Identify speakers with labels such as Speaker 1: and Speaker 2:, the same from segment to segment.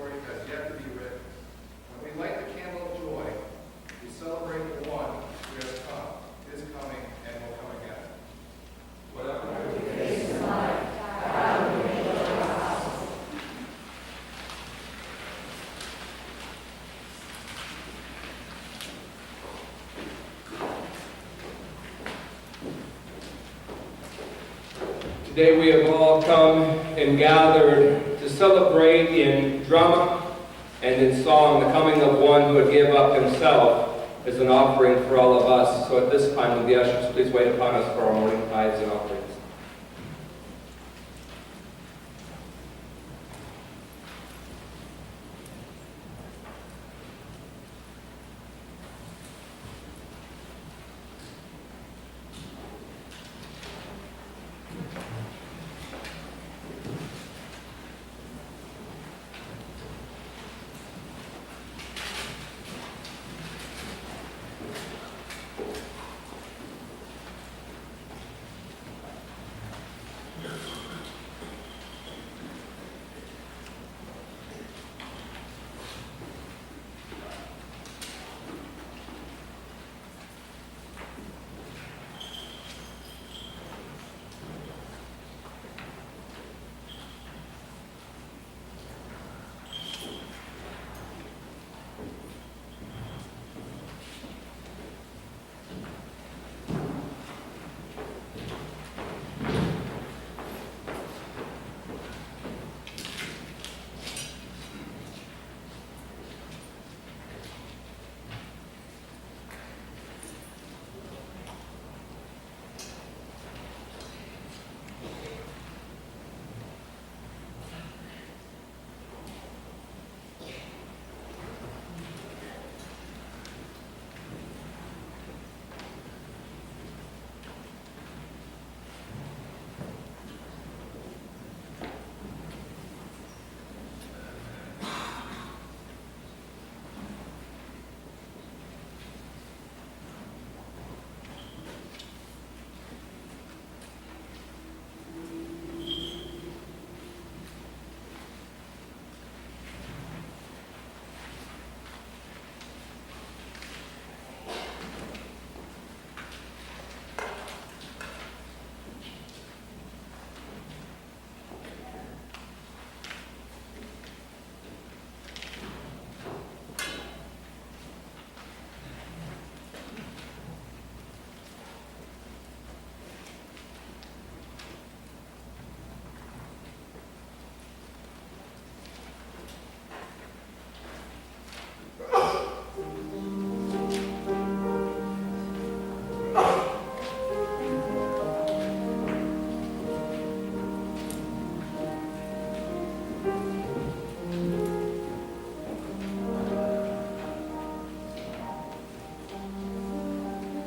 Speaker 1: story has yet to be written. When we light the candle of joy, we celebrate the one who has come, is coming, and will come again. Whatever we face in life, God will make it possible.
Speaker 2: Today we have all come and gathered to celebrate in drama and in song the coming of one who would give up himself as an offering for all of us. So at this time, will the ushers please wait upon us for our morning tithes and offerings.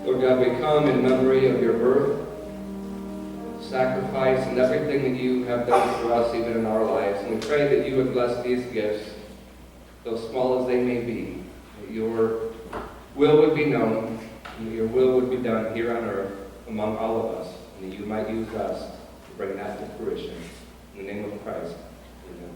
Speaker 2: Lord God, we come in memory of your birth, sacrifice, and everything that you have done for us, even in our lives. And we pray that you would bless these gifts, though small as they may be, that your will would be known, and that your will would be done here on earth among all of us, and that you might use us to bring that to fruition. In the name of Christ, amen.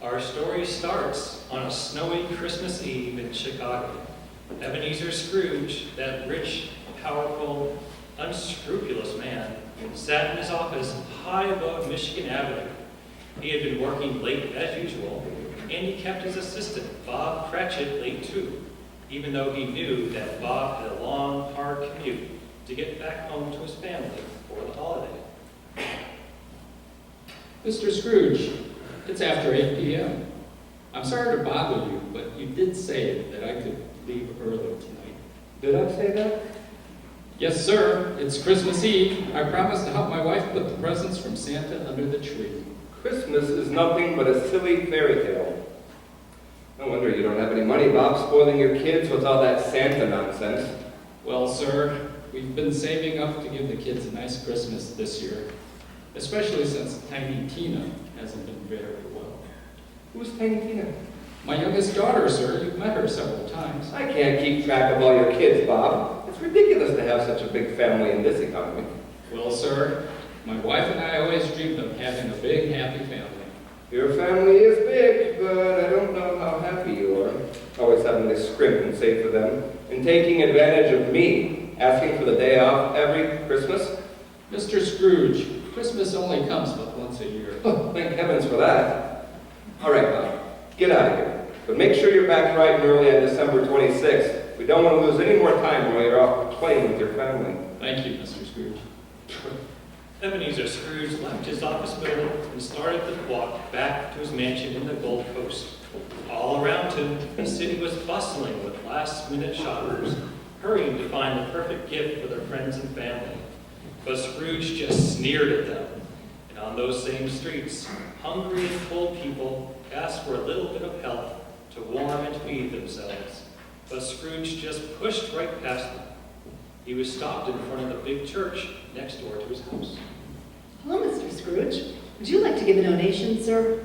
Speaker 3: Our story starts on a snowy Christmas Eve in Chicago. Ebenezer Scrooge, that rich, powerful, unscrupulous man, sat in his office high above Michigan Avenue. He had been working late as usual, and he kept his assistant, Bob Cratchit, late too, even though he knew that Bob had a long, hard commute to get back home to his family for the holiday.
Speaker 4: Mr. Scrooge, it's after 8 p.m. I'm sorry to bother you, but you did say that I could leave early tonight.
Speaker 2: Did I say that?
Speaker 4: Yes, sir. It's Christmas Eve. I promised to help my wife put the presents from Santa under the tree.
Speaker 2: Christmas is nothing but a silly fairy tale. No wonder you don't have any money, Bob, spoiling your kids with all that Santa nonsense.
Speaker 4: Well, sir, we've been saving up to give the kids a nice Christmas this year, especially since Tiny Tina hasn't been very well.
Speaker 2: Who's Tiny Tina?
Speaker 4: My youngest daughter, sir. You've met her several times.
Speaker 2: I can't keep track of all your kids, Bob. It's ridiculous to have such a big family in this economy.
Speaker 4: Well, sir, my wife and I always dreamed of having a big, happy family.
Speaker 2: Your family is big, but I don't know how happy you are. Always having to scrimp and save for them, and taking advantage of me, asking for the day off every Christmas.
Speaker 4: Mr. Scrooge, Christmas only comes but once a year.
Speaker 2: Oh, thank heavens for that. All right, Bob, get out of here. But make sure you're back bright and early on December 26th. We don't want to lose any more time while you're off playing with your family.
Speaker 4: Thank you, Mr. Scrooge.
Speaker 3: Ebenezer Scrooge left his office building and started to walk back to his mansion in the Gold Coast. All around him, the city was bustling with last-minute shoppers, hurrying to find the perfect gift for their friends and family. But Scrooge just sneered at them. And on those same streets, hungry and cold people asked for a little bit of help to warm and feed themselves. But Scrooge just pushed right past them. He was stopped in front of the big church next door to his house.
Speaker 5: Hello, Mr. Scrooge. Would you like to give a donation, sir?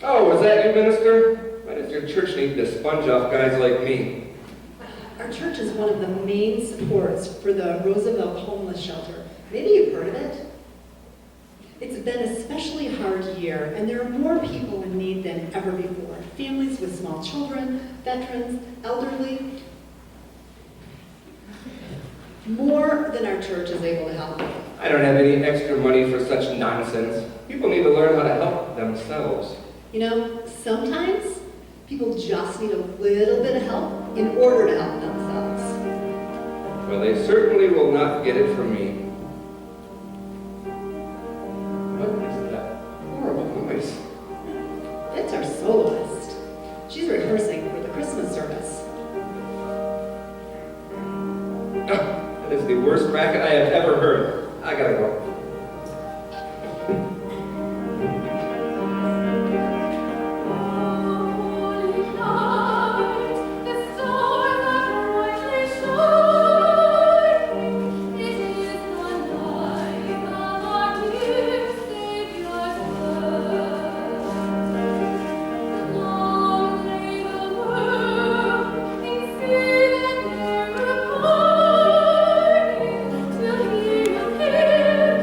Speaker 2: Oh, was that you, minister? Why does your church need to sponge off guys like me?
Speaker 5: Our church is one of the main supports for the Roosevelt Homeless Shelter. Maybe you've heard of it? It's been an especially hard year, and there are more people in need than ever before. Families with small children, veterans, elderly. More than our church is able to help with.
Speaker 2: I don't have any extra money for such nonsense. People need to learn how to help themselves.
Speaker 5: You know, sometimes people just need a little bit of help in order to help themselves.
Speaker 2: Well, they certainly will not get it from me. What is that horrible noise?
Speaker 5: That's our soloist. She's rehearsing for the Christmas service.
Speaker 2: Oh, that is the worst racket I have ever heard. I gotta go.
Speaker 6: Till he appears.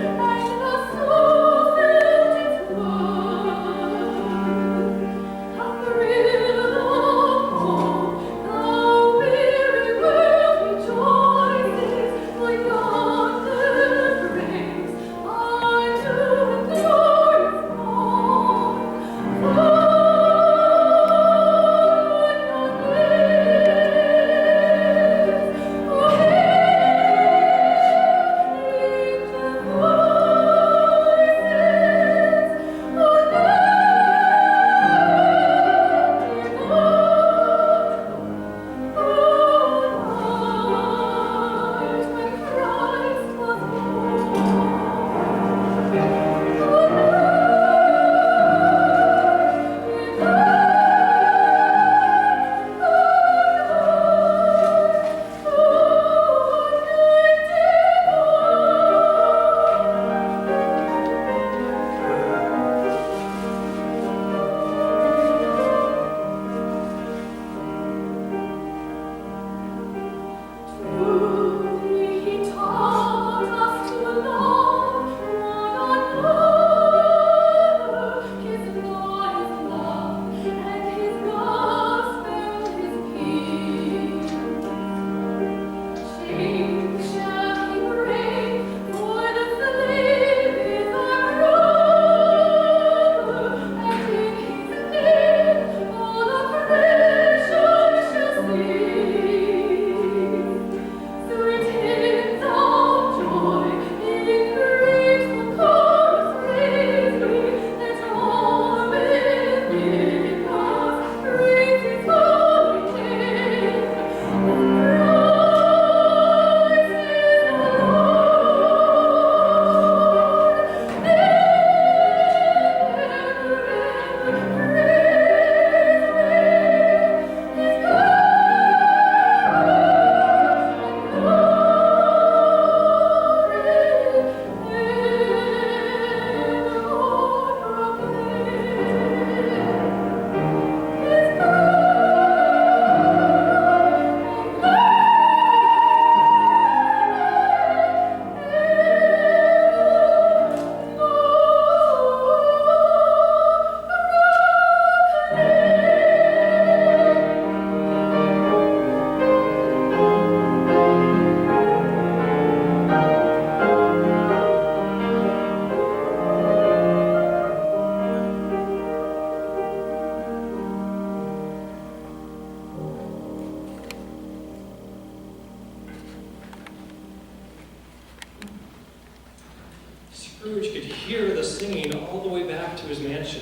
Speaker 3: Scrooge could hear the singing all the way back to his mansion.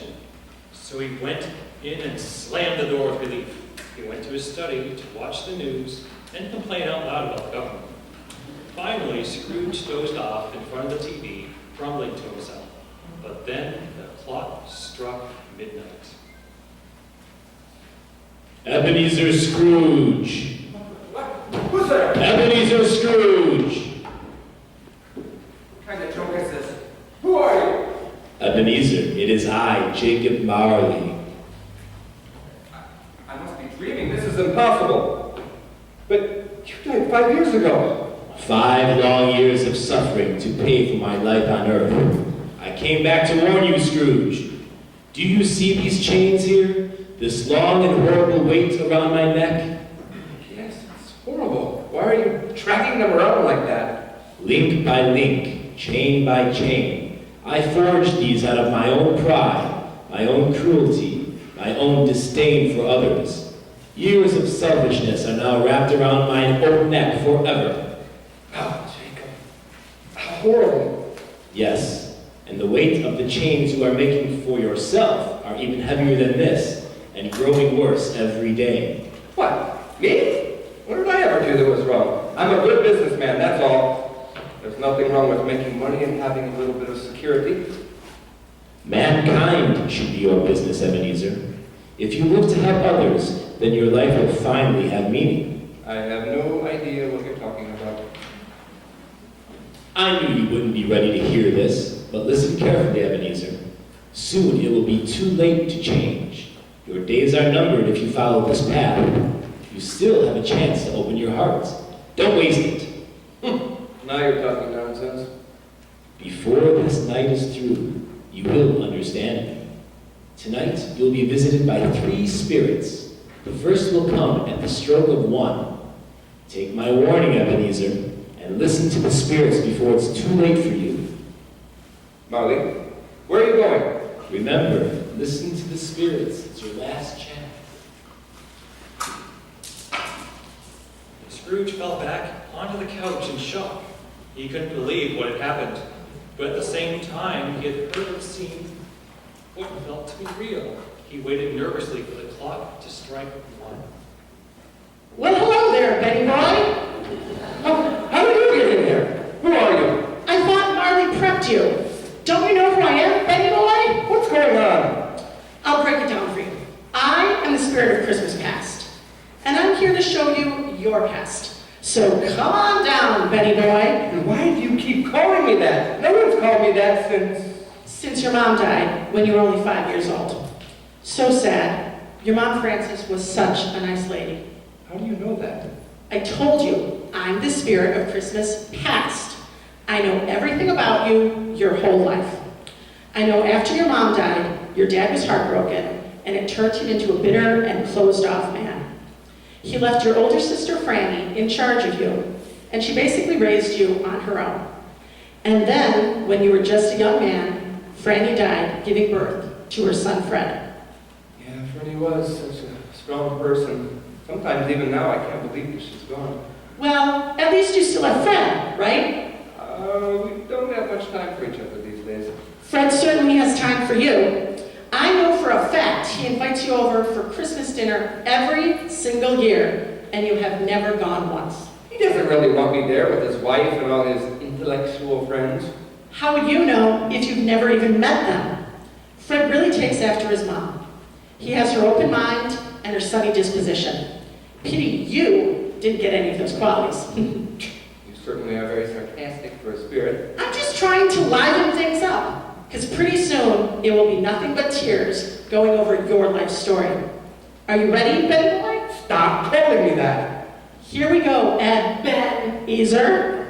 Speaker 3: So he went in and slammed the door with relief. He went to his study to watch the news and complain out loud about the government. Finally, Scrooge dozed off in front of the TV, grumbling to himself. But then the clock struck midnight.
Speaker 6: Ebenezer Scrooge!
Speaker 1: What? Who's there?
Speaker 6: Ebenezer Scrooge!
Speaker 1: What kind of joke is this? Who are you?
Speaker 6: Ebenezer, it is I, Jacob Marley.
Speaker 1: I must be dreaming.
Speaker 2: This is impossible. But you died 5 years ago.
Speaker 6: 5 long years of suffering to pay for my life on earth. I came back to warn you, Scrooge. Do you see these chains here? This long and horrible weight around my neck?
Speaker 2: Yes, it's horrible. Why are you dragging them around like that?
Speaker 6: Link by link, chain by chain, I forged these out of my own pride, my own cruelty, my own disdain for others. Years of selfishness are now wrapped around my own neck forever.
Speaker 2: Oh, Jacob. How horrible.
Speaker 6: Yes, and the weight of the chains you are making for yourself are even heavier than this, and growing worse every day.
Speaker 2: What? Me? What did I ever do that was wrong? I'm a good businessman, that's all. There's nothing wrong with making money and having a little bit of security.
Speaker 6: Mankind should be your business, Ebenezer. If you live to help others, then your life will finally have meaning.
Speaker 2: I have no idea what you're talking about.
Speaker 6: I knew you wouldn't be ready to hear this, but listen carefully, Ebenezer. Soon it will be too late to change. Your days are numbered if you follow this path. You still have a chance to open your heart. Don't waste it.
Speaker 2: Now you're talking nonsense.
Speaker 6: Before this night is through, you will understand me. Tonight, you'll be visited by 3 spirits. The first will come at the stroke of 1. Take my warning, Ebenezer, and listen to the spirits before it's too late for you.
Speaker 2: Marley, where are you going?
Speaker 6: Remember, listen to the spirits. It's your last chance.
Speaker 3: Scrooge fell back onto the couch in shock. He couldn't believe what had happened, but at the same time, he had heard and seen what felt to be real. He waited nervously for the clock to strike 1.
Speaker 7: Well, hello there, Betty Boy.
Speaker 2: How did you get in here? Who are you?
Speaker 7: I thought Marley prepped you. Don't you know who I am, Betty Boy?
Speaker 2: What's going on?
Speaker 7: I'll break it down for you. I am the spirit of Christmas past, and I'm here to show you your past. So come on down, Betty Boy.
Speaker 2: And why do you keep calling me that? No one's called me that
Speaker 7: Since your mom died when you were only 5 years old. So sad. Your mom, Frances, was such a nice lady.
Speaker 2: How do you know that?
Speaker 7: I told you, I'm the spirit of Christmas past. I know everything about you your whole life. I know after your mom died, your dad was heartbroken, and it turned him into a bitter and closed-off man. He left your older sister, Franny, in charge of you, and she basically raised you on her own. And then, when you were just a young man, Franny died, giving birth to her son, Fred.
Speaker 2: Yeah, Freddie was such a strong person. Sometimes even now I can't believe that she's gone.
Speaker 7: Well, at least you still have Fred, right?
Speaker 2: We don't have much time for each other these days.
Speaker 7: Fred certainly has time for you. I know for a fact he invites you over for Christmas dinner every single year, and you have never gone once.
Speaker 2: He doesn't really want me there with his wife and all his intellectual friends.
Speaker 7: How would you know if you've never even met them? Fred really takes after his mom. He has her open mind and her sunny disposition. Pity you didn't get any of those qualities.
Speaker 2: You certainly are very sarcastic for a spirit.
Speaker 7: I'm just trying to liven things up, because pretty soon it will be nothing but tears going over your life story. Are you ready, Ben Boy?
Speaker 2: Stop calling me that.
Speaker 7: Here we go, Ebenezer.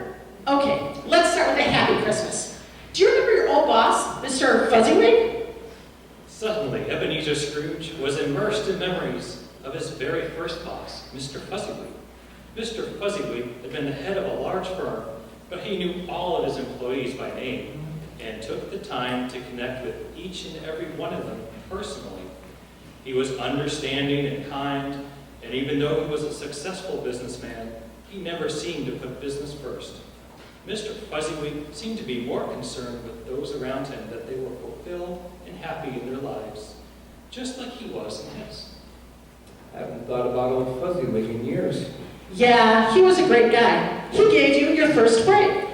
Speaker 7: Okay, let's start with a happy Christmas. Do you remember your old boss, Mr. Fuzzywig?
Speaker 3: Suddenly, Ebenezer Scrooge was immersed in memories of his very first boss, Mr. Fuzzywig. Mr. Fuzzywig had been the head of a large firm, but he knew all of his employees by name and took the time to connect with each and every one of them personally. He was understanding and kind, and even though he was a successful businessman, he never seemed to put business first. Mr. Fuzziwig seemed to be more concerned with those around him that they were fulfilled and happy in their lives, just like he was in his.
Speaker 2: I haven't thought about old Fuzziwig in years.
Speaker 7: Yeah, he was a great guy. He gave you your first break.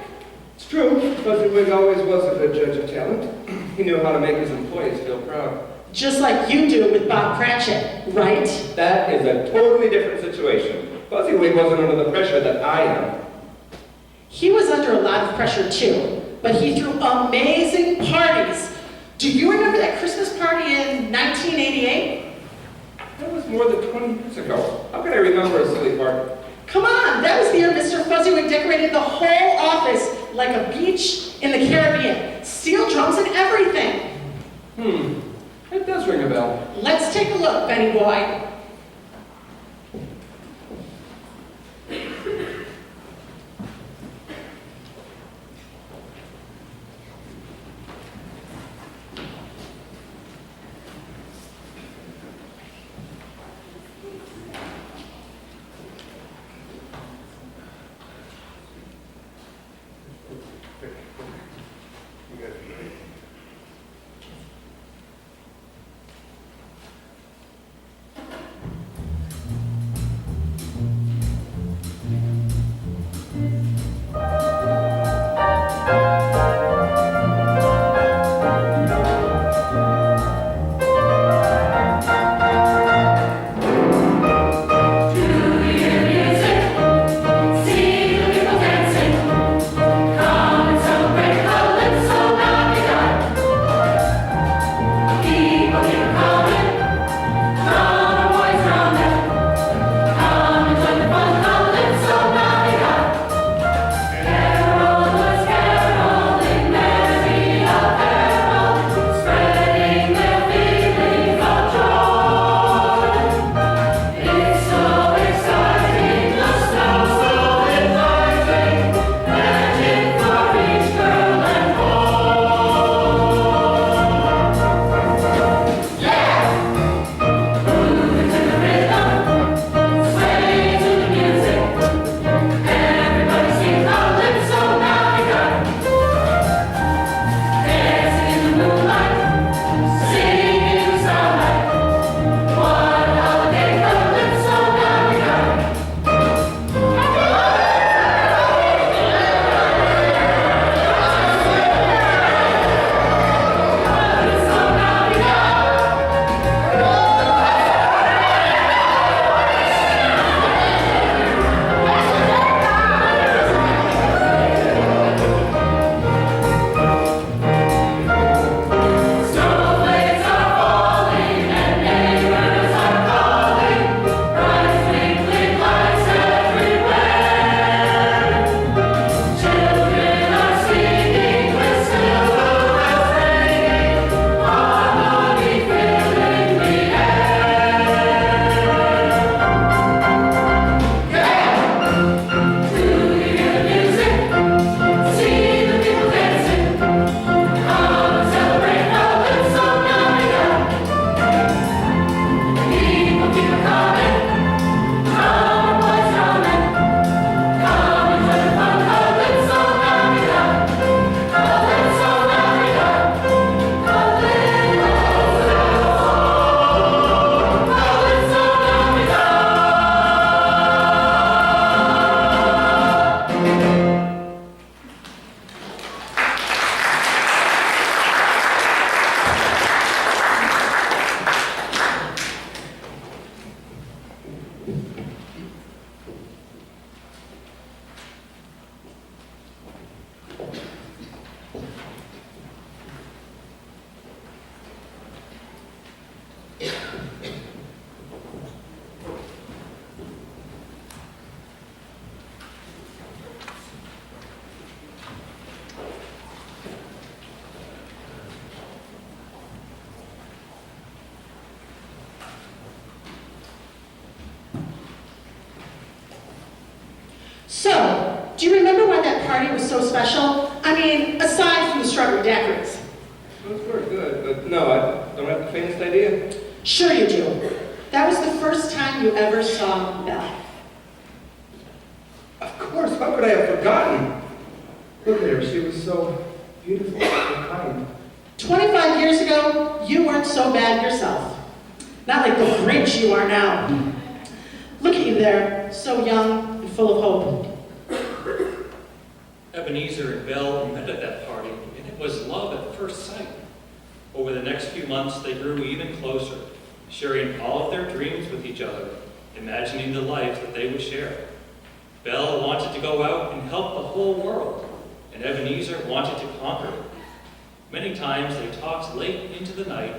Speaker 2: It's true, Fuzziwig always was a good judge of talent. He knew how to make his employees feel proud.
Speaker 7: Just like you do with Bob Cratchit, right?
Speaker 2: That is a totally different situation. Fuzziwig wasn't under the pressure that I am.
Speaker 7: He was under a lot of pressure too, but he threw amazing parties. Do you remember that Christmas party in 1988?
Speaker 2: That was more than 20 years ago. How could I remember a silly party?
Speaker 7: Come on, that was the year Mr. Fuzziwig decorated the whole office like a beach in the Caribbean. Steel drums and everything.
Speaker 2: That does ring a bell.
Speaker 7: Let's take a look, Benny boy. So, do you remember why that party was so special? I mean, aside from the strawberry daiquiris.
Speaker 2: It was very good, but no, I don't have the faintest idea.
Speaker 7: Sure you do. That was the first time you ever saw Belle.
Speaker 2: Of course, how could I have forgotten? Look at her, she was so beautiful and kind.
Speaker 7: 25 years ago, you weren't so bad yourself. Not like the Grinch you are now. Look at you there, so young and full of hope.
Speaker 3: Ebenezer and Belle met at that party, and it was love at first sight. Over the next few months, they grew even closer, sharing all of their dreams with each other, imagining the life that they would share. Belle wanted to go out and help the whole world, and Ebenezer wanted to conquer it. Many times they talked late into the night,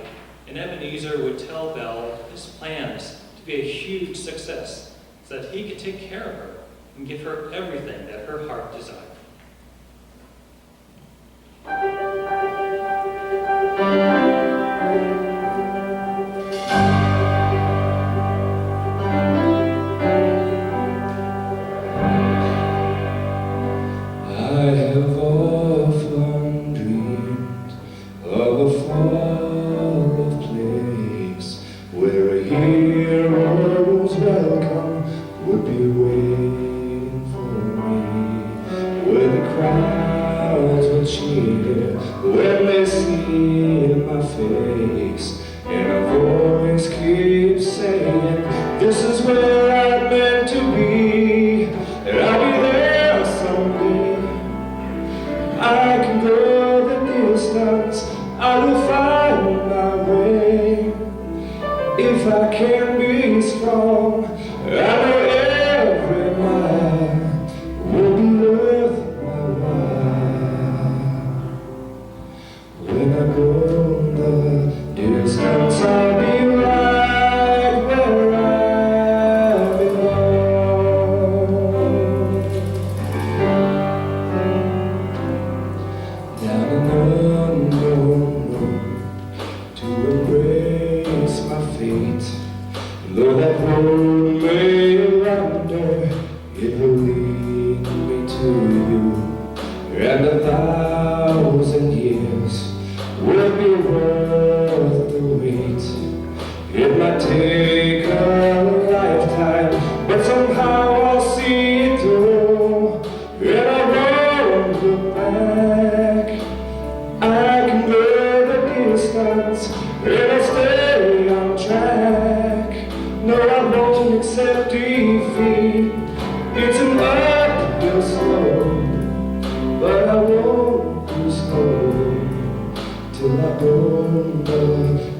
Speaker 3: and Ebenezer would tell Belle his plans to be a huge success, so that he could take care of her and give her everything that her heart desired.
Speaker 6: I have often dreamed of a far-off place where a hero's welcome would be waiting for me, where the crowds will cheer when they see my face, and a voice keeps saying, "This is where I'm meant to be, and I'll be there someday." I can go the distance, I will find my way. If I can be strong, I know every mile will be worth my while. When I go the distance, I'll be right where I belong. Down an unknown road to embrace my fate. Though that road may wander, it will lead me to you. And 1,000 years will be worth the wait. It might take a lifetime, but somehow I'll see it through. And I won't look back. I can go the distance, and I'll stay on track. No, I won't accept defeat. It's an uphill slope, but I won't lose hope till I go the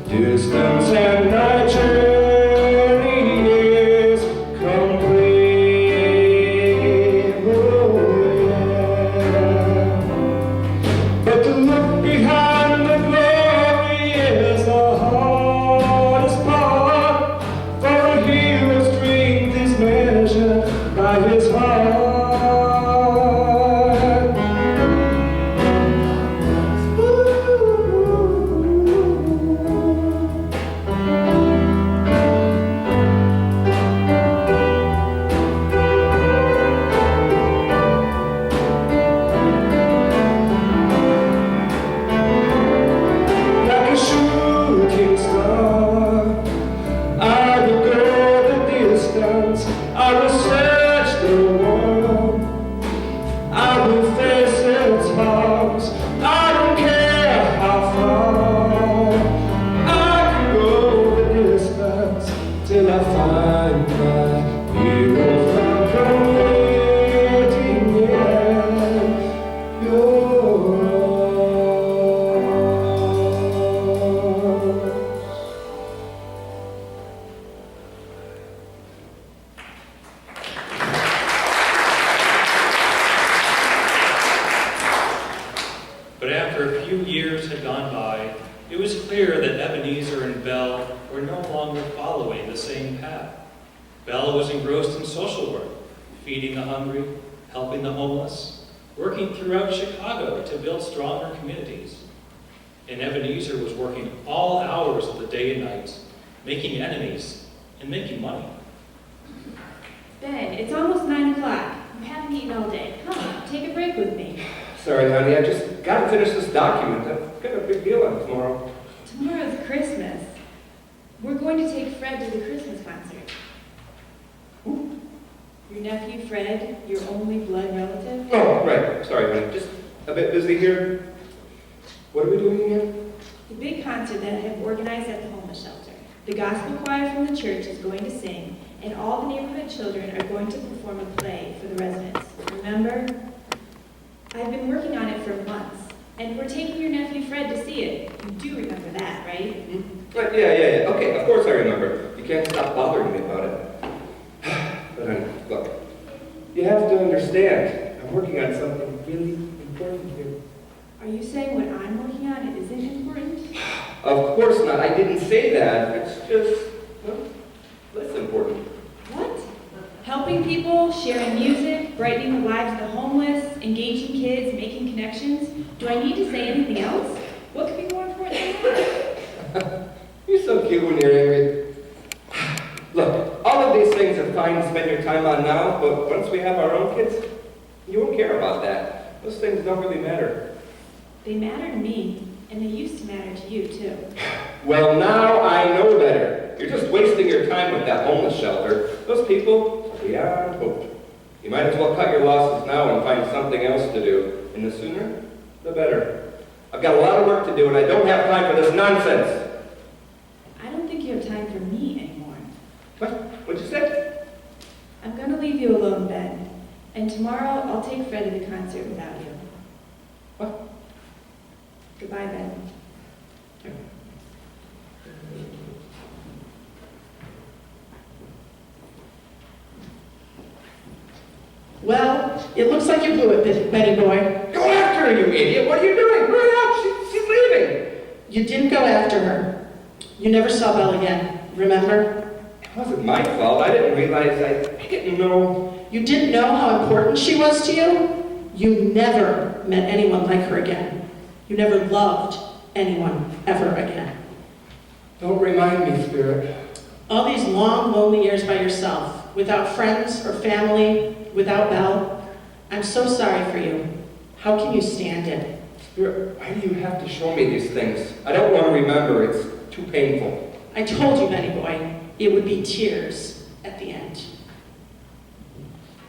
Speaker 6: distance and my journey is complete. Oh, yeah. But to look behind the glory is the hardest part. For a hero's strength is measured by his heart. Like a shooting star, I will go the distance. I will search the world. I will face its harms. I don't care how far. I can go the distance till I find my hero from waiting. Yeah, yours.
Speaker 3: But after a few years had gone by, it was clear that Ebenezer and Belle were no longer following the same path. Belle was engrossed in social work, feeding the hungry, helping the homeless, working throughout Chicago to build stronger communities. And Ebenezer was working all hours of the day and night, making enemies and making money.
Speaker 8: Ben, it's almost 9 o'clock. You haven't eaten all day. Come on, take a break with me.
Speaker 2: Sorry, honey, I just got to finish this document. I've got a big deal on tomorrow.
Speaker 8: Tomorrow's Christmas. We're going to take Fred to the Christmas concert. Your nephew Fred, your only blood relative?
Speaker 2: Oh, right. Sorry, honey. Just A bit busy here. What are we doing again?
Speaker 8: The big concert that I have organized at the homeless shelter. The gospel choir from the church is going to sing, and all the neighborhood children are going to perform a play for the residents. Remember? I've been working on it for months, and we're taking your nephew Fred to see it. You do remember that, right?
Speaker 2: Right, yeah. Okay, of course I remember. You can't stop bothering me about it. But look, you have to understand, I'm working on something really important here.
Speaker 8: Are you saying what I'm working on isn't important?
Speaker 2: Of course not. I didn't say that. It's just, well, less important.
Speaker 8: What? Helping people, sharing music, brightening the lives of the homeless, engaging kids, making connections. Do I need to say anything else? What could be more important than that?
Speaker 2: You're so cute when you're angry. Look, all of these things are fine to spend your time on now, but once we have our own kids, you won't care about that. Those things don't really matter.
Speaker 8: They matter to me, and they used to matter to you, too.
Speaker 2: Well, now I know better. You're just wasting your time with that homeless shelter. Those people are beyond hope. You might as well cut your losses now and find something else to do. And the sooner, the better. I've got a lot of work to do, and I don't have time for this nonsense.
Speaker 8: I don't think you have time for me anymore.
Speaker 2: What? What'd you say?
Speaker 8: I'm going to leave you alone, Ben. And tomorrow, I'll take Fred to the concert without you.
Speaker 2: What?
Speaker 8: Goodbye, Ben.
Speaker 7: Well, it looks like you blew it, Betty boy.
Speaker 2: Go after her, you idiot! What are you doing? Hurry up! She's leaving!
Speaker 7: You didn't go after her. You never saw Belle again, remember?
Speaker 2: It wasn't my fault. I didn't realize. I didn't know.
Speaker 7: You didn't know how important she was to you? You never met anyone like her again. You never loved anyone ever again.
Speaker 2: Don't remind me, Spirit.
Speaker 7: All these long, lonely years by yourself, without friends or family, without Belle. I'm so sorry for you. How can you stand it?
Speaker 2: Spirit, why do you have to show me these things? I don't want to remember. It's too painful.
Speaker 7: I told you, Benny boy, it would be tears at the end.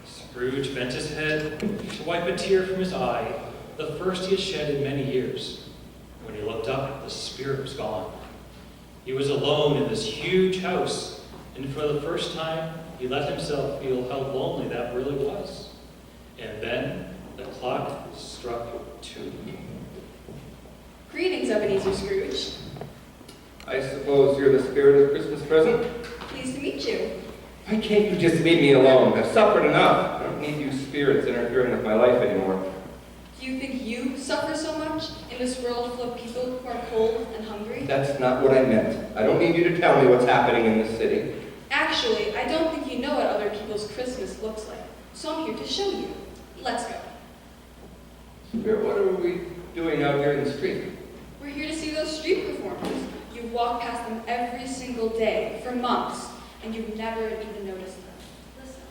Speaker 3: Scrooge bent his head to wipe a tear from his eye, the first he had shed in many years. When he looked up, the spirit was gone. He was alone in this huge house, and for the first time, he let himself feel how lonely that really was. And then the clock struck 2.
Speaker 9: Greetings, Ebenezer Scrooge.
Speaker 2: I suppose you're the spirit of Christmas present?
Speaker 9: Pleased to meet you.
Speaker 2: Why can't you just leave me alone? I've suffered enough. I don't need you spirits interfering with my life anymore.
Speaker 9: Do you think you suffer so much in this world full of people who are cold and hungry?
Speaker 2: That's not what I meant. I don't need you to tell me what's happening in this city.
Speaker 9: Actually, I don't think you know what other people's Christmas looks like. So I'm here to show you. Let's go.
Speaker 2: Spirit, what are we doing out here in the street?
Speaker 9: We're here to see those street performers. You've walked past them every single day for months, and you've never even noticed them. Listen.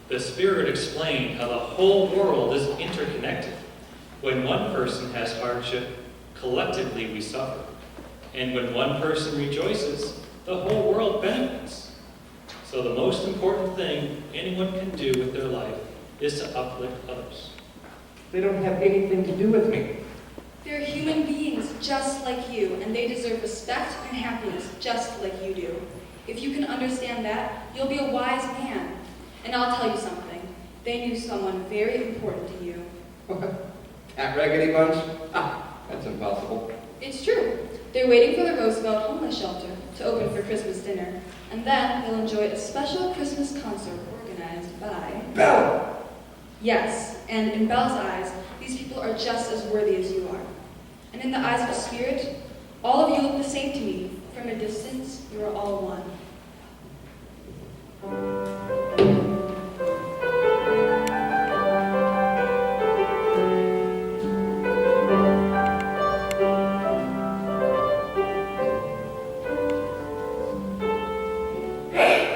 Speaker 3: The Spirit explained how the whole world is interconnected. When one person has hardship, collectively we suffer. And when one person rejoices, the whole world benefits. So the most important thing anyone can do with their life is to uplift others.
Speaker 2: They don't have anything to do with me.
Speaker 9: They're human beings just like you, and they deserve respect and happiness just like you do. If you can understand that, you'll be a wise man. And I'll tell you something. They knew someone very important to you.
Speaker 2: At Raggedy Bunch? Ah, that's impossible.
Speaker 9: It's true. They're waiting for the Roosevelt Homeless Shelter to open for Christmas dinner. And then they'll enjoy a special Christmas concert organized by...
Speaker 2: Belle!
Speaker 9: Yes, and in Belle's eyes, these people are just as worthy as you are. And in the eyes of the Spirit, all of you look the same to me. From a distance, you are all one.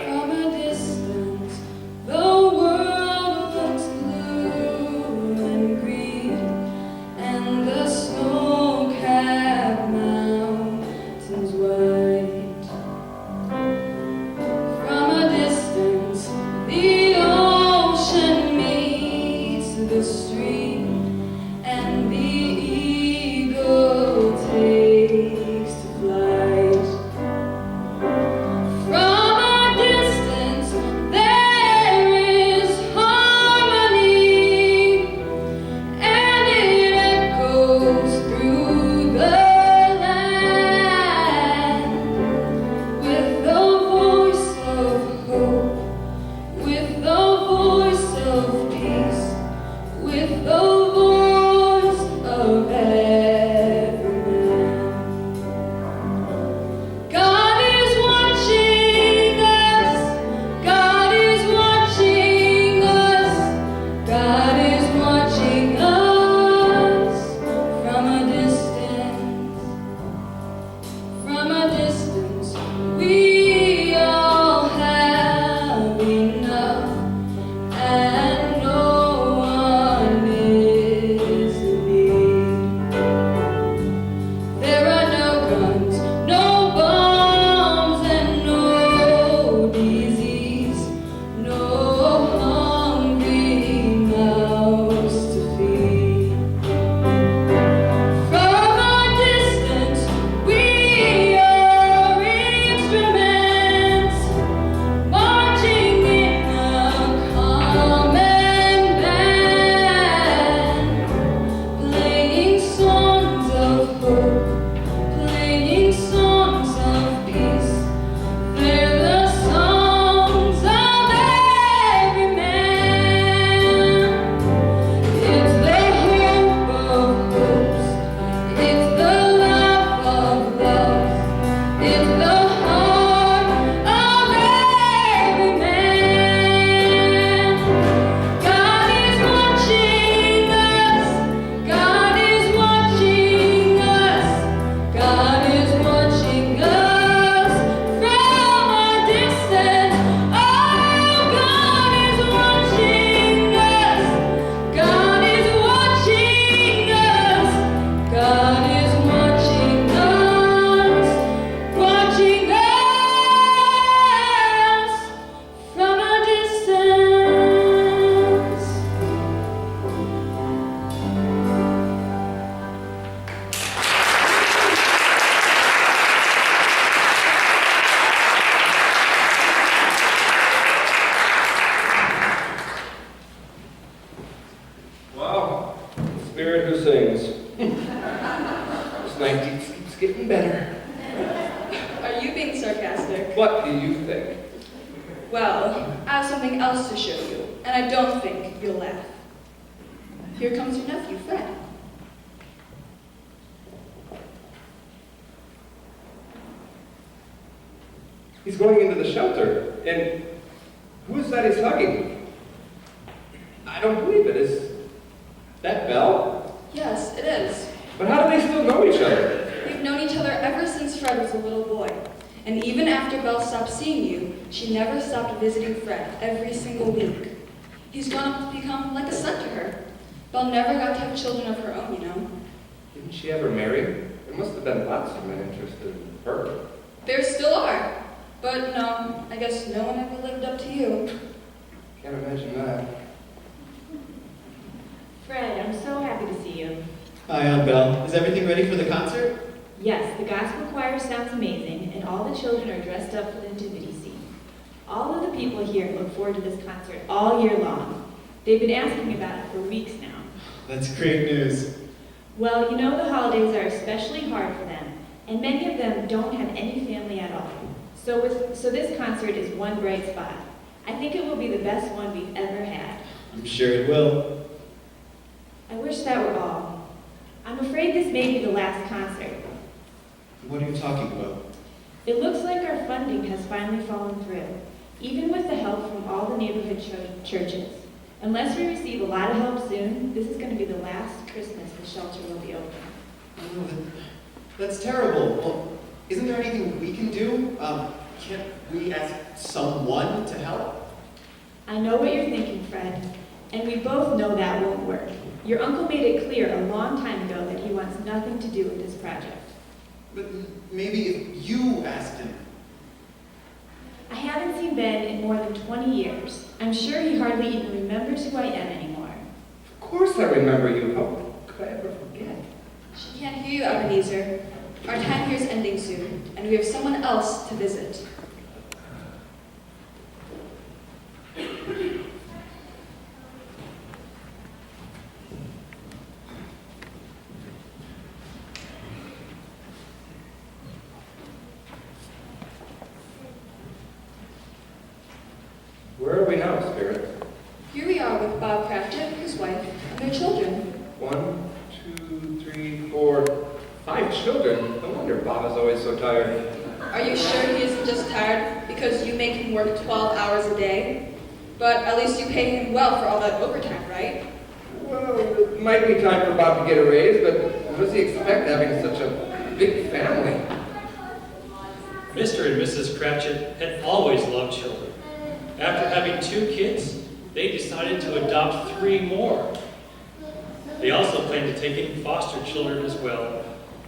Speaker 9: From a distance, the world looks blue and green, and the snow-capped mountains white. From a distance, the ocean meets the stream, and the eagle takes to flight. From a distance, there is harmony, and it echoes through the land with the voice of hope, with the voice of peace, with the voice of every man. God is watching us. God is watching us. God is watching us from a distance. From a distance, we all have enough, and no one is in need. There are no guns, no bombs, and no disease, no hungry mouths to feed. From a distance, we are instruments, marching in a common band, playing songs of hope, playing songs of peace. They're the songs of every man. It's the hope of hopes, it's the laugh of loves, it's the heart of every man. God is watching us. God is watching us. God is watching us from a distance. Oh, God is watching us. God is watching us. God is watching us, watching us from a distance.
Speaker 2: Wow, the Spirit who sings. This night keeps getting better.
Speaker 9: Are you being sarcastic?
Speaker 2: What do you think?
Speaker 9: Well, I have something else to show you, and I don't think you'll laugh. Here comes your nephew, Fred.
Speaker 2: He's going into the shelter, and who is that he's hugging? I don't believe it. Is that Belle?
Speaker 9: Yes, it is.
Speaker 2: But how do they still know each other?
Speaker 9: They've known each other ever since Fred was a little boy. And even after Belle stopped seeing you, she never stopped visiting Fred every single week. He's grown up to become like a son to her. Belle never got to have children of her own, you know.
Speaker 2: Didn't she ever marry? There must have been lots of men interested in her.
Speaker 9: There still are. But no, I guess no one ever lived up to you.
Speaker 2: Can't imagine that.
Speaker 8: Fred, I'm so happy to see you.
Speaker 10: Hi, I'm Belle. Is everything ready for the concert?
Speaker 8: Yes, the gospel choir sounds amazing, and all the children are dressed up for the nativity scene. All of the people here look forward to this concert all year long. They've been asking about it for weeks now.
Speaker 10: That's great news.
Speaker 8: Well, you know the holidays are especially hard for them, and many of them don't have any family at all. So this concert is one bright spot. I think it will be the best one we've ever had.
Speaker 10: I'm sure it will.
Speaker 8: I wish that were all. I'm afraid this may be the last concert.
Speaker 10: What are you talking about?
Speaker 8: It looks like our funding has finally fallen through, even with the help from all the neighborhood churches. Unless we receive a lot of help soon, this is going to be the last Christmas the shelter will be open.
Speaker 10: Oh, that's terrible. Well, isn't there anything we can do? Can't we ask someone to help?
Speaker 8: I know what you're thinking, Fred, and we both know that won't work. Your uncle made it clear a long time ago that he wants nothing to do with this project.
Speaker 10: But maybe if you asked him.
Speaker 8: I haven't seen Ben in more than 20 years. I'm sure he hardly even remembers who I am anymore.
Speaker 2: Of course I remember you. How could I ever forget?
Speaker 9: She can't hear you, Ebenezer. Our time here is ending soon, and we have someone else to visit.
Speaker 2: Where are we now, Spirit?
Speaker 9: Here we are with Bob Cratchit, his wife, and their children.
Speaker 2: 1, 2, 3, 4, 5 children. No wonder Bob is always so tired.
Speaker 9: Are you sure he isn't just tired because you make him work 12 hours a day? But at least you pay him well for all that overtime, right?
Speaker 2: Well, it might be time for Bob to get a raise, but what does he expect having such a big family?
Speaker 3: Mr. and Mrs. Cratchit had always loved children. After having 2 kids, they decided to adopt 3 more. They also planned to take in foster children as well,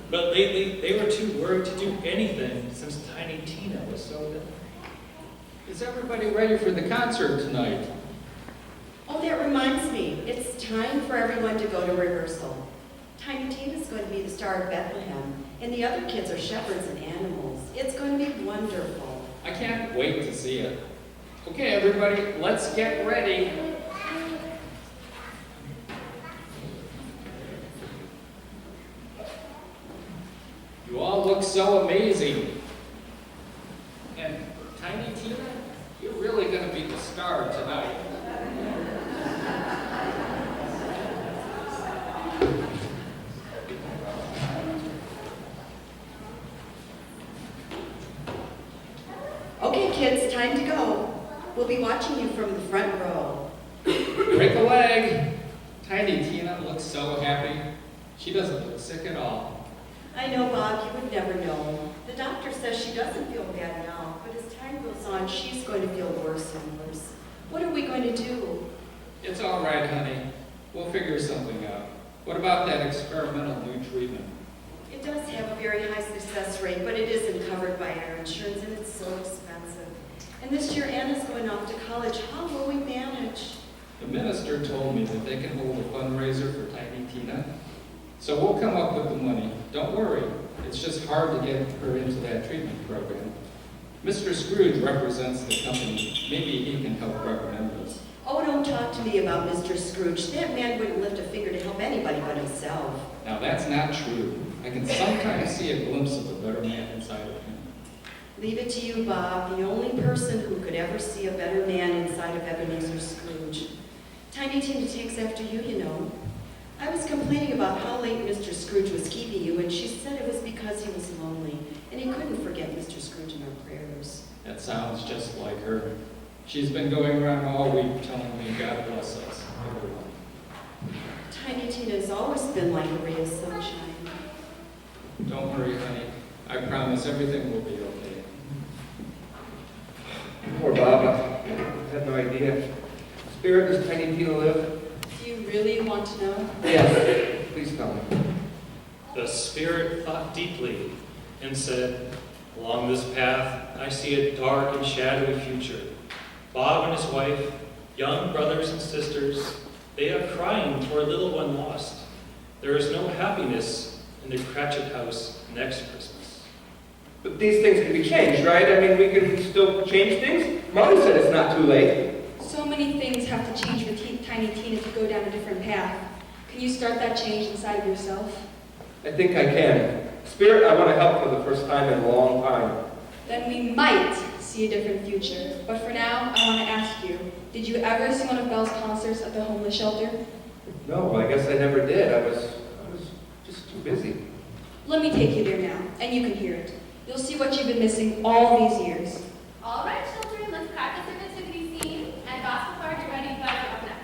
Speaker 3: but lately they were too worried to do anything since Tiny Tina was so ill.
Speaker 4: Is everybody ready for the concert tonight?
Speaker 5: Oh, that reminds me. It's time for everyone to go to rehearsal. Tiny Tina's going to be the star of Bethlehem, and the other kids are shepherds and animals. It's going to be wonderful.
Speaker 4: I can't wait to see it. Okay, everybody, let's get ready. You all look so amazing. And Tiny Tina, you're really going to be the star tonight.
Speaker 5: Okay, kids, time to go. We'll be watching you from the front row.
Speaker 4: Break a leg. Tiny Tina looks so happy. She doesn't look sick at all.
Speaker 5: I know, Bob, you would never know. The doctor says she doesn't feel bad now, but as time goes on, she's going to feel worse and worse. What are we going to do?
Speaker 4: It's all right, honey. We'll figure something out. What about that experimental new treatment?
Speaker 5: It does have a very high success rate, but it isn't covered by our insurance, and it's so expensive. And this year, Anna's going off to college. How will we manage?
Speaker 4: The minister told me that they can hold a fundraiser for Tiny Tina. So we'll come up with the money. Don't worry. It's just hard to get her into that treatment program. Mr. Scrooge represents the company. Maybe he can help recommend us.
Speaker 5: Oh, don't talk to me about Mr. Scrooge. That man wouldn't lift a finger to help anybody but himself.
Speaker 4: Now that's not true. I can sometimes see a glimpse of a better man inside of him.
Speaker 5: Leave it to you, Bob, the only person who could ever see a better man inside of Ebenezer Scrooge. Tiny Tina takes after you, you know. I was complaining about how late Mr. Scrooge was keeping you, and she said it was because he was lonely, and he couldn't forget Mr. Scrooge in our prayers.
Speaker 4: That sounds just like her. She's been going around all week telling me God bless us, everyone.
Speaker 5: Tiny Tina's always been like a ray of sunshine.
Speaker 4: Don't worry, honey. I promise everything will be okay.
Speaker 2: Poor Bob. I had no idea. Spirit, does Tiny Tina live?
Speaker 9: Do you really want to know?
Speaker 2: Yes. Please tell me.
Speaker 3: The Spirit thought deeply and said, "Along this path, I see a dark and shadowy future. Bob and his wife, young brothers and sisters, they are crying for a little one lost. There is no happiness in the Cratchit house next Christmas."
Speaker 2: But these things can be changed, right? I mean, we can still change things. Molly said it's not too late.
Speaker 9: So many things have to change for Tiny Tina to go down a different path. Can you start that change inside of yourself?
Speaker 2: I think I can. Spirit, I want to help for the first time in a long time.
Speaker 9: Then we might see a different future. But for now, I want to ask you, did you ever see one of Belle's concerts at the homeless shelter?
Speaker 2: No, I guess I never did. I was just too busy.
Speaker 9: Let me take you there now, and you can hear it. You'll see what you've been missing all these years.
Speaker 11: All right, children, let's practice our nativity scene, and gospel choir, get ready, you guys are up next.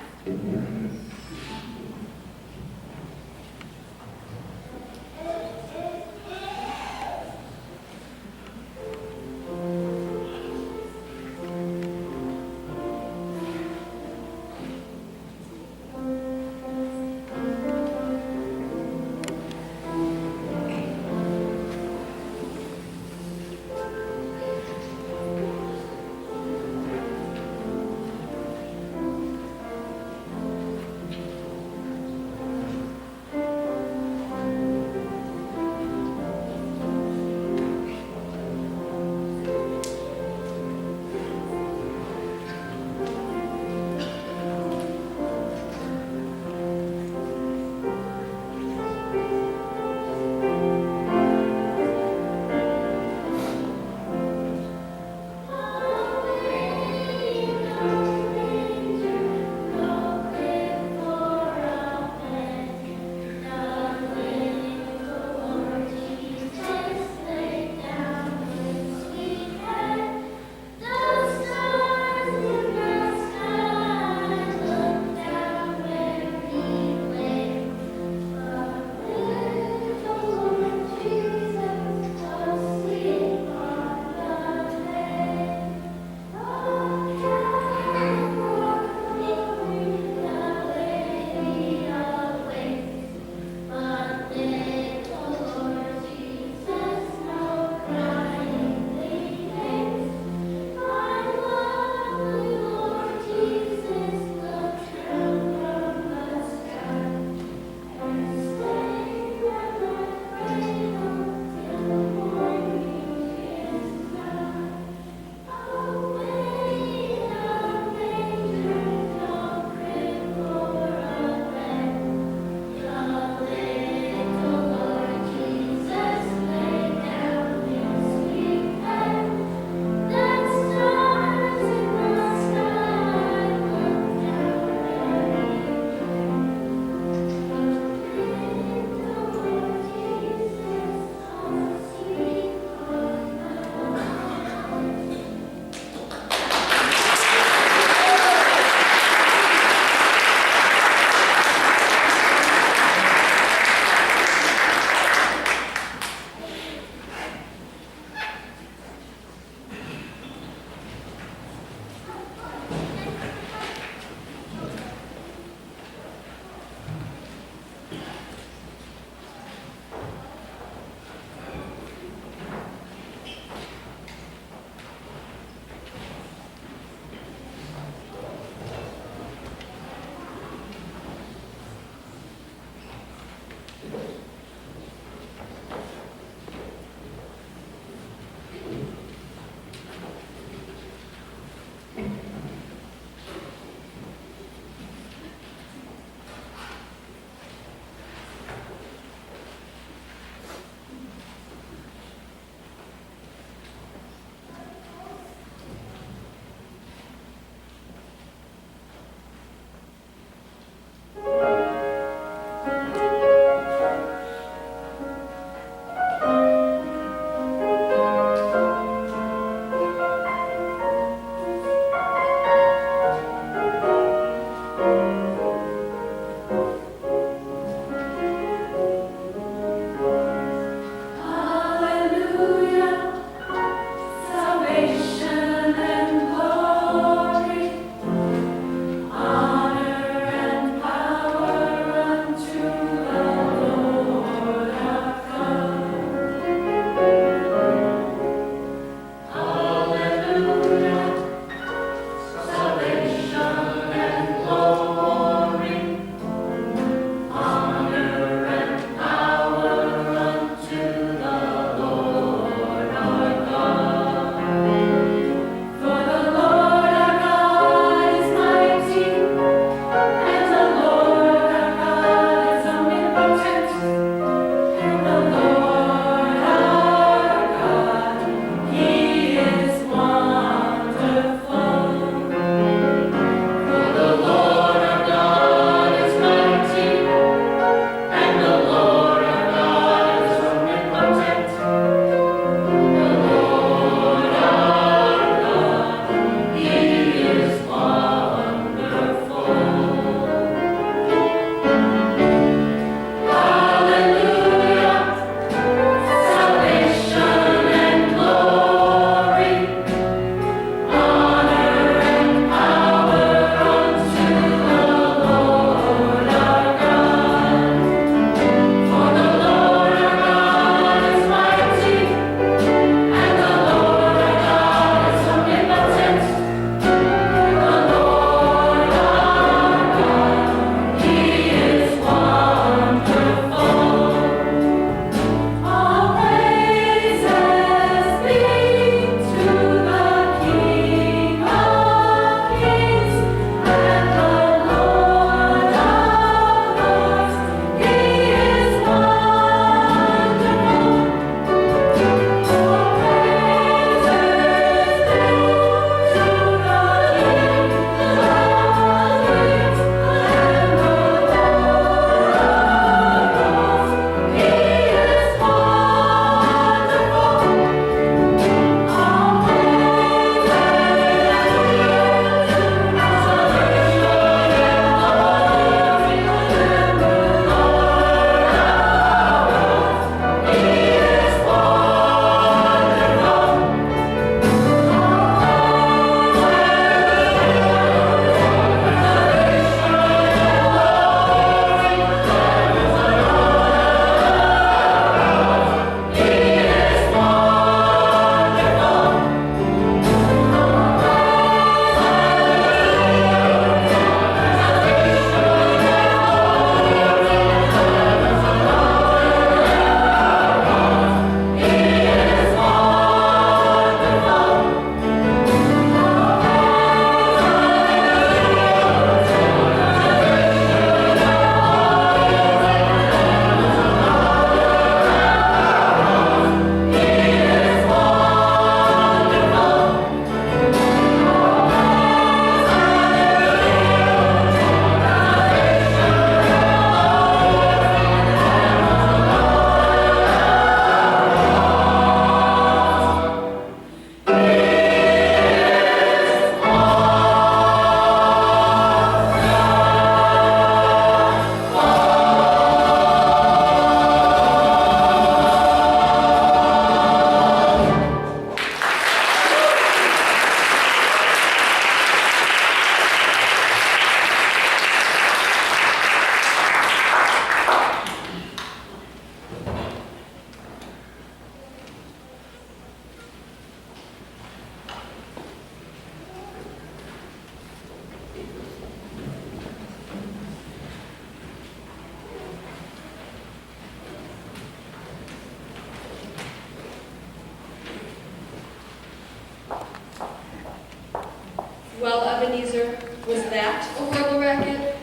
Speaker 9: that, O'Rourke Racket?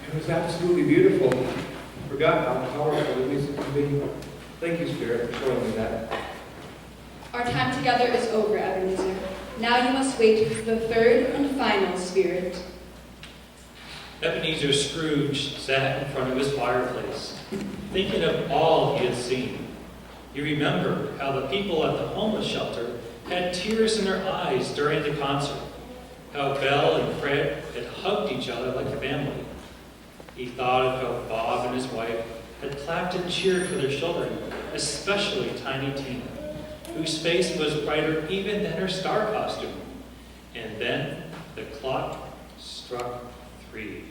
Speaker 2: It was absolutely beautiful. Forgot how powerful the music can be. Thank you, Spirit, for showing me that.
Speaker 9: Our time together is over, Ebenezer. Now you must wait for the third and final spirit.
Speaker 3: Ebenezer Scrooge sat in front of his fireplace, thinking of all he had seen. He remembered how the people at the homeless shelter had tears in their eyes during the concert, how Belle and Fred had hugged each other like a family. He thought of how Bob and his wife had clapped and cheered for their children, especially Tiny Tina, whose face was brighter even than her star costume. And then the clock struck 3.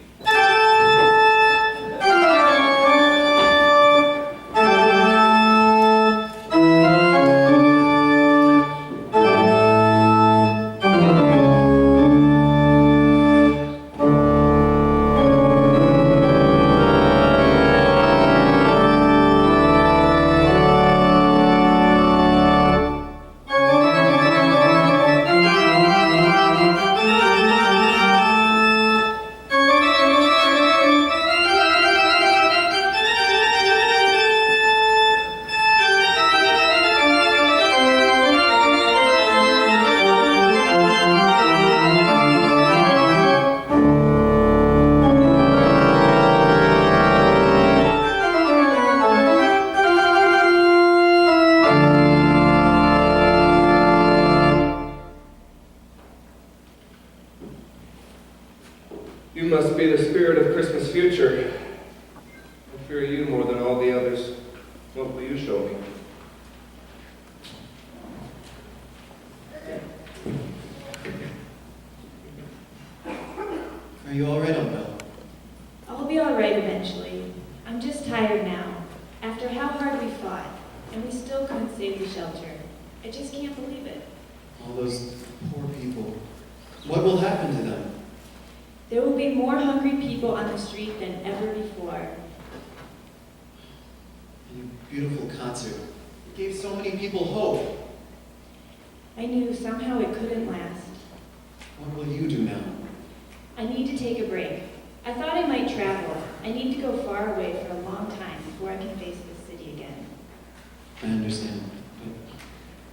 Speaker 2: You must be the spirit of Christmas future. I fear you more than all the others. What will you show me?
Speaker 10: Are you all right, Belle?
Speaker 8: I'll be all right eventually. I'm just tired now. After how hard we fought, and we still couldn't save the shelter. I just can't believe it.
Speaker 10: All those poor people. What will happen to them?
Speaker 8: There will be more hungry people on the street than ever before.
Speaker 10: And your beautiful concert. It gave so many people hope.
Speaker 8: I knew somehow it couldn't last.
Speaker 10: What will you do now?
Speaker 8: I need to take a break. I thought I might travel. I need to go far away for a long time before I can face the city again.
Speaker 10: I understand, but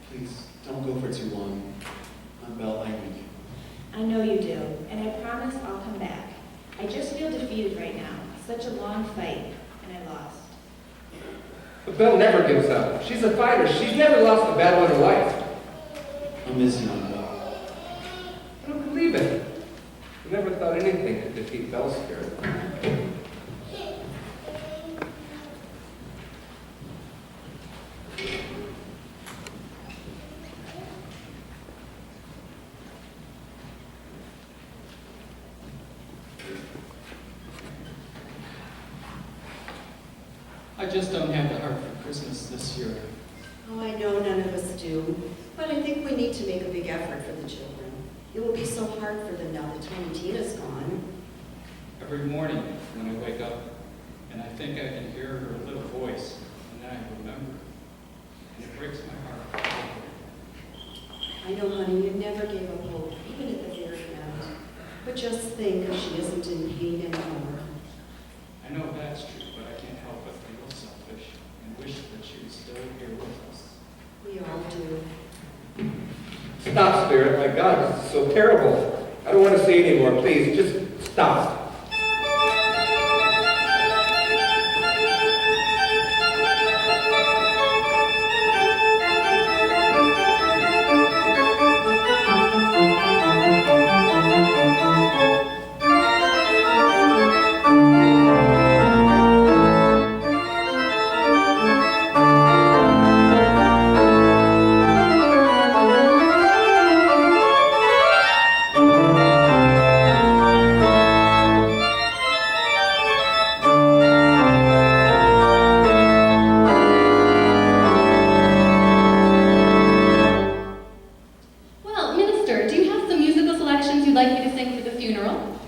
Speaker 10: please don't go for too long. Belle, I need you.
Speaker 8: I know you do, and I promise I'll come back. I just feel defeated right now. Such a long fight, and I lost.
Speaker 2: But Belle never gives up. She's a fighter. She's never lost a battle in her life.
Speaker 10: I'll miss you, Belle.
Speaker 2: I don't believe it. I never thought anything could defeat Belle's spirit.
Speaker 4: I just don't have the heart for Christmas this year.
Speaker 5: Oh, I know none of us do, but I think we need to make a big effort for the children. It will be so hard for them now that Tiny Tina's gone.
Speaker 4: Every morning when I wake up, and I think I can hear her little voice, and then I remember. And it breaks my heart.
Speaker 5: I know, honey, you never gave up hope, even at the very end. But just think, she isn't in pain anymore.
Speaker 4: I know that's true, but I can't help but feel selfish and wish that she was still here with us.
Speaker 5: We all do.
Speaker 2: Stop, Spirit. My God, this is so terrible. I don't want to see anymore. Please, just stop.
Speaker 11: Well, Minister, do you have some musical selections you'd like me to sing for the funeral?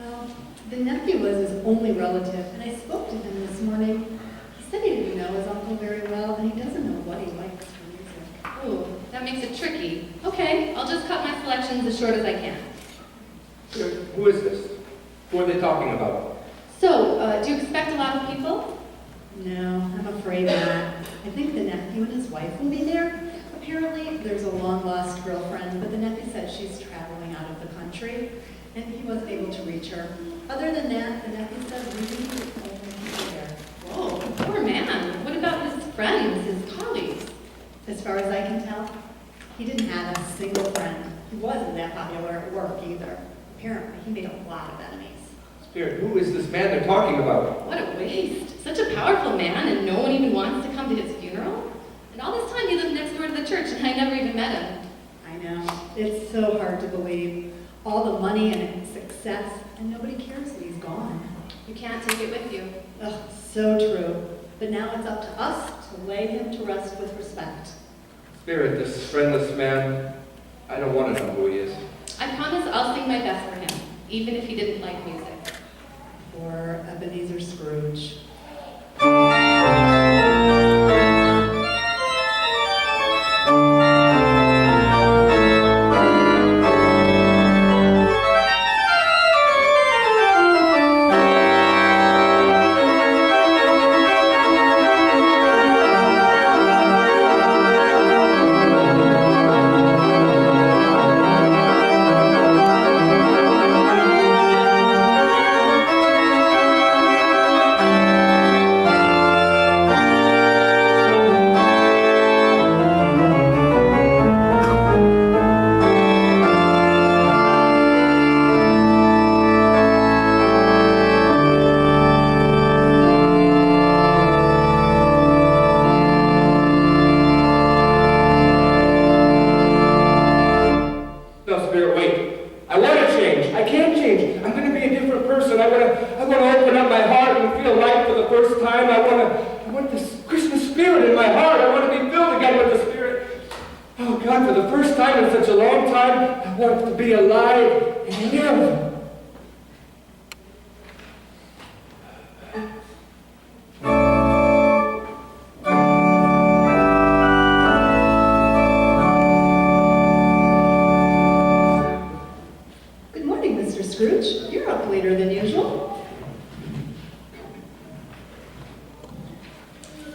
Speaker 5: Well, the nephew was his only relative, and I spoke to him this morning. He said he didn't know his uncle very well, and he doesn't know what he likes for music.
Speaker 11: Ooh, that makes it tricky. Okay, I'll just cut my selections as short as I can.
Speaker 2: Who is this? Who are they talking about?
Speaker 11: So, do you expect a lot of people?
Speaker 5: No, I'm afraid not. I think the nephew and his wife will be there. Apparently, there's a long-lost girlfriend, but the nephew said she's traveling out of the country, and he wasn't able to reach her. Other than that, the nephew said we need the only people there.
Speaker 11: Whoa, poor man. What about his friends, his colleagues?
Speaker 5: As far as I can tell, he didn't have a single friend. He wasn't that popular at work either. Apparently, he made a lot of enemies.
Speaker 2: Spirit, who is this man they're talking about?
Speaker 11: What a waste. Such a powerful man, and no one even wants to come to his funeral? And all this time he lived next door to the church, and I never even met him.
Speaker 5: I know. It's so hard to believe. All the money and success, and nobody cares that he's gone.
Speaker 11: You can't take it with you.
Speaker 5: Ugh, so true. But now it's up to us to lay him to rest with respect.
Speaker 2: Spirit, this friendless man, I don't want to know who he is.
Speaker 11: I promise I'll sing my best for him, even if he didn't like music.
Speaker 5: Or Ebenezer Scrooge.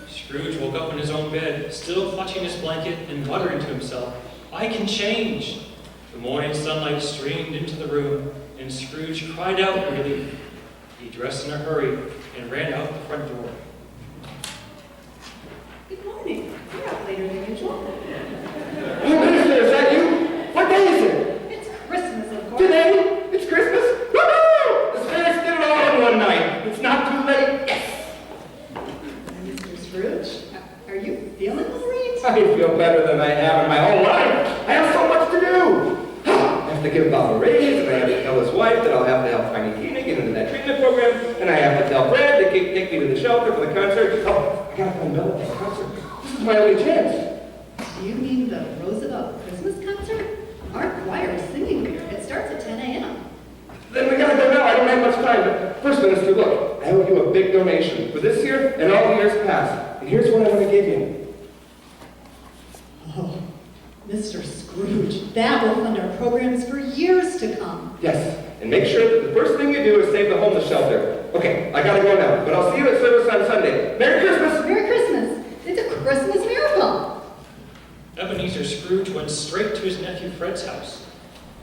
Speaker 3: Scrooge woke up in his own bed, still clutching his blanket and muttering to himself, "I can change." The morning sunlight streamed into the room, and Scrooge cried out in relief. He dressed in a hurry and ran out the front door.
Speaker 5: Good morning. You're up later than usual.
Speaker 2: Oh, Minister, is that you? What day is it?
Speaker 5: It's Christmas, of course.
Speaker 2: Today? It's Christmas? Woo-hoo! The spirits did it all in one night. It's not too late. Yes!
Speaker 5: Mr. Scrooge, are you feeling all right?
Speaker 2: I feel better than I have in my whole life. I have so much to do. I have to give Bob a raise, and I have to tell his wife that I'll have to help Tiny Tina get into that treatment program, and I have to tell Fred to take me to the shelter for the concert. Oh, I gotta phone Bella for the concert. This is my only chance.
Speaker 5: Do you mean the Roosevelt Christmas concert? Our choir is singing there. It starts at 10 a.m.
Speaker 2: Then we gotta go now. I don't have much time. But first, Minister, look, I owe you a big donation for this year and all the years past. And here's what I want to give you.
Speaker 5: Oh, Mr. Scrooge, that will fund our programs for years to come.
Speaker 2: Yes, and make sure that the first thing you do is save the homeless shelter. Okay, I gotta go now, but I'll see you at service on Sunday. Merry Christmas!
Speaker 5: Merry Christmas! It's a Christmas miracle!
Speaker 3: Ebenezer Scrooge went straight to his nephew Fred's house.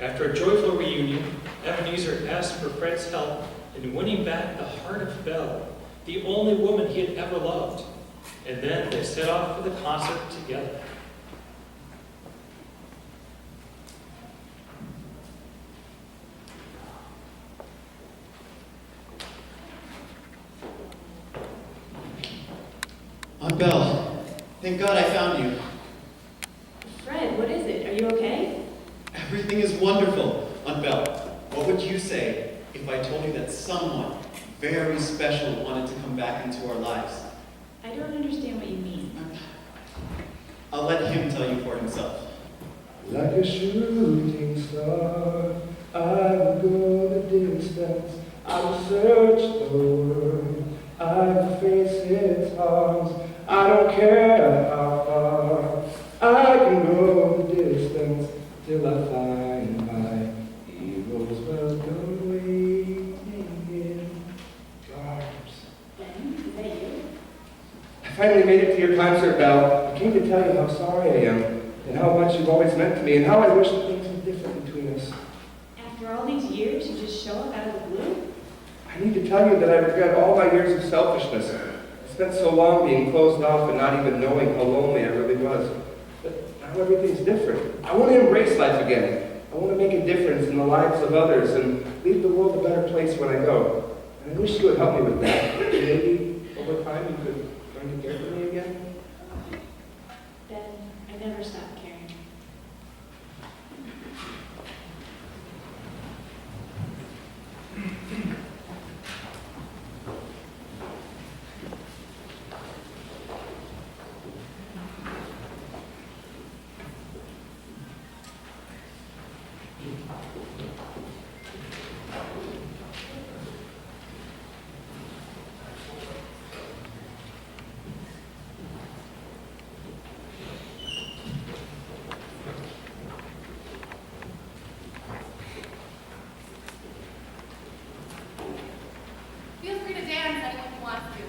Speaker 3: After a joyful reunion, Ebenezer asked for Fred's help in winning back the heart of Belle, the only woman he had ever loved. And then they set off for the concert together.
Speaker 10: Aunt Belle, thank God I found you.
Speaker 8: Fred, what is it? Are you okay?
Speaker 10: Everything is wonderful. Aunt Belle, what would you say if I told you that someone very special wanted to come back into our lives?
Speaker 8: I don't understand what you mean.
Speaker 10: I'll let him tell you for himself.
Speaker 2: Like a shooting star, I will go the distance. I will search the world. I will face its arms. I don't care how far. I can go the distance till I find my hero. All's welcome waiting in arms.
Speaker 8: Ben, is that you?
Speaker 2: I finally made it to your concert, Belle. I came to tell you how sorry I am, and how much you've always meant to me, and how I wish that things were different between us.
Speaker 8: After all these years, you just show up out of the blue?
Speaker 2: I need to tell you that I regret all my years of selfishness. I spent so long being closed off and not even knowing how lonely I really was. But now everything's different. I want to embrace life again. I want to make a difference in the lives of others and leave the world a better place when I go. And I wish you would help me with that. Maybe over time you could learn to care for me again.
Speaker 8: Ben, I never stopped caring.
Speaker 11: Feel free to dance anyone who wants to.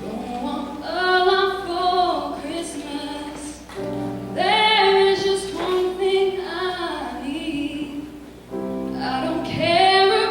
Speaker 9: Don't want a lot for Christmas. There is just one thing I need. I don't care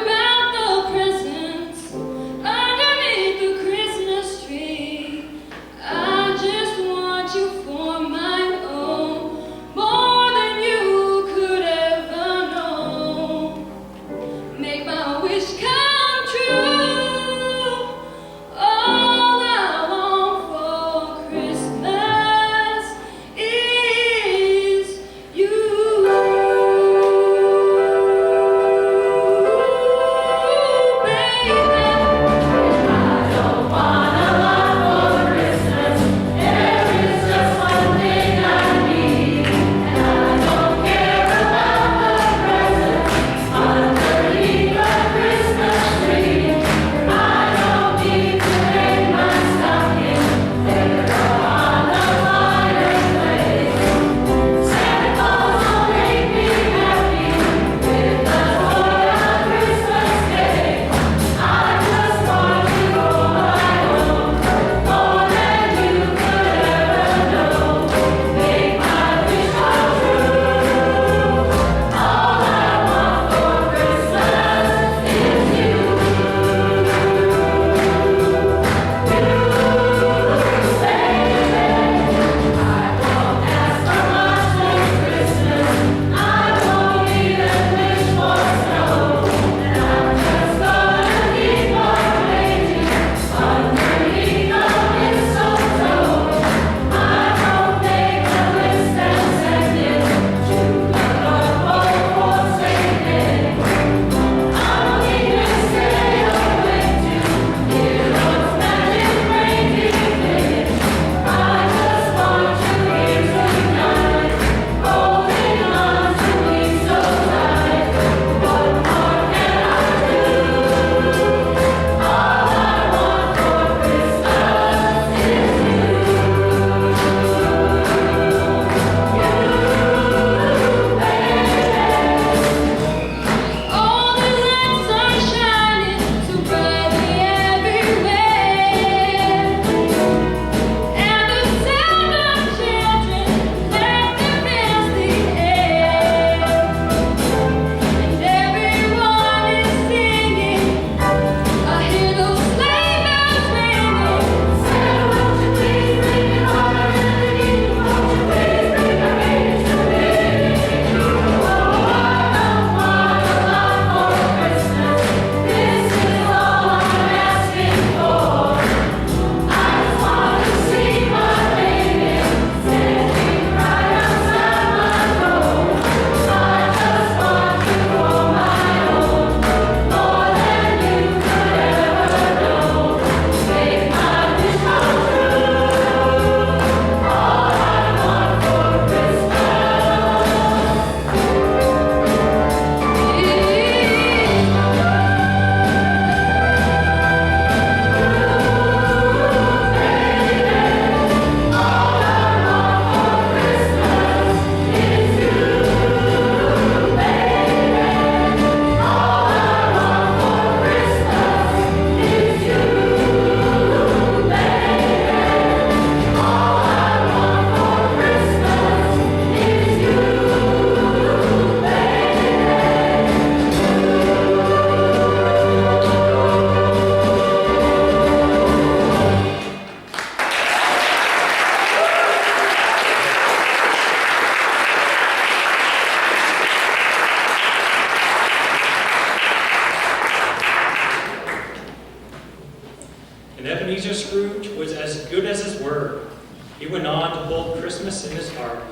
Speaker 3: Christmas in his heart,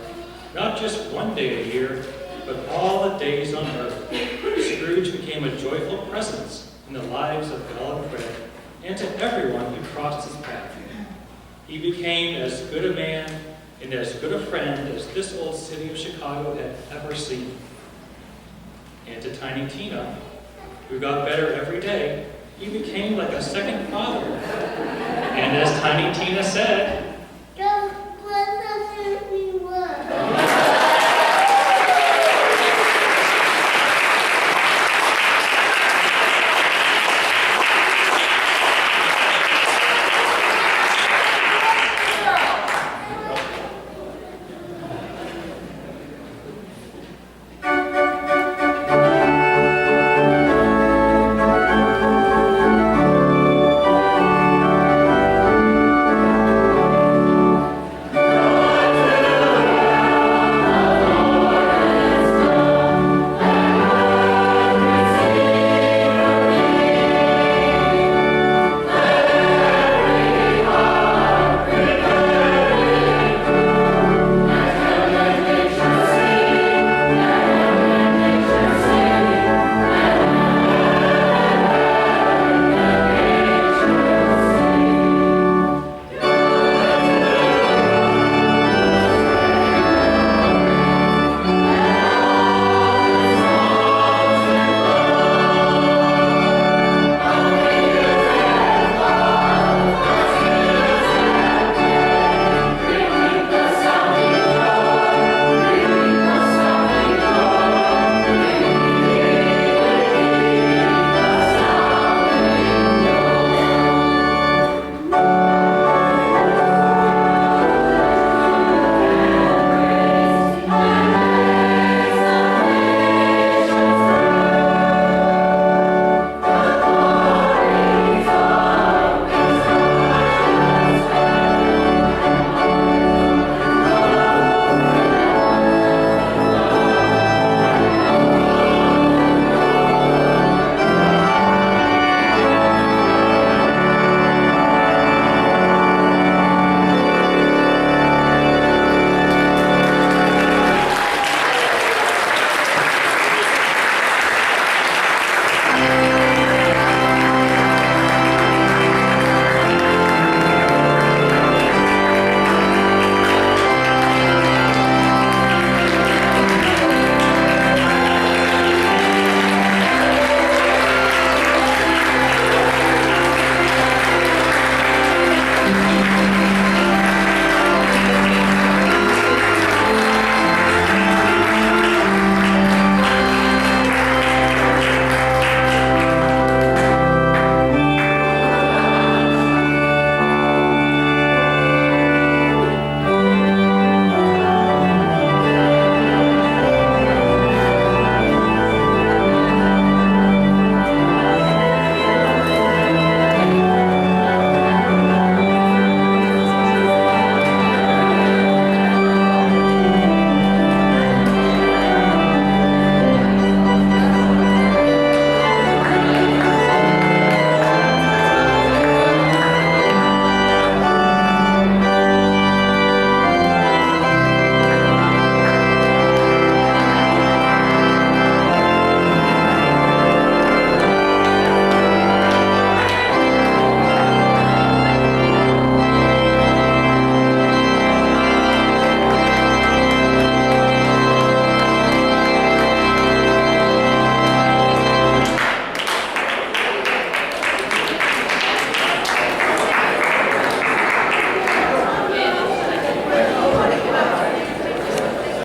Speaker 3: not just one day a year, but all the days on earth. Scrooge became a joyful presence in the lives of Belle and Fred, and to everyone who crossed his path. He became as good a man and as good a friend as this old city of Chicago had ever seen. And to Tiny Tina, who got better every day, he became like a second father. And as Tiny Tina said,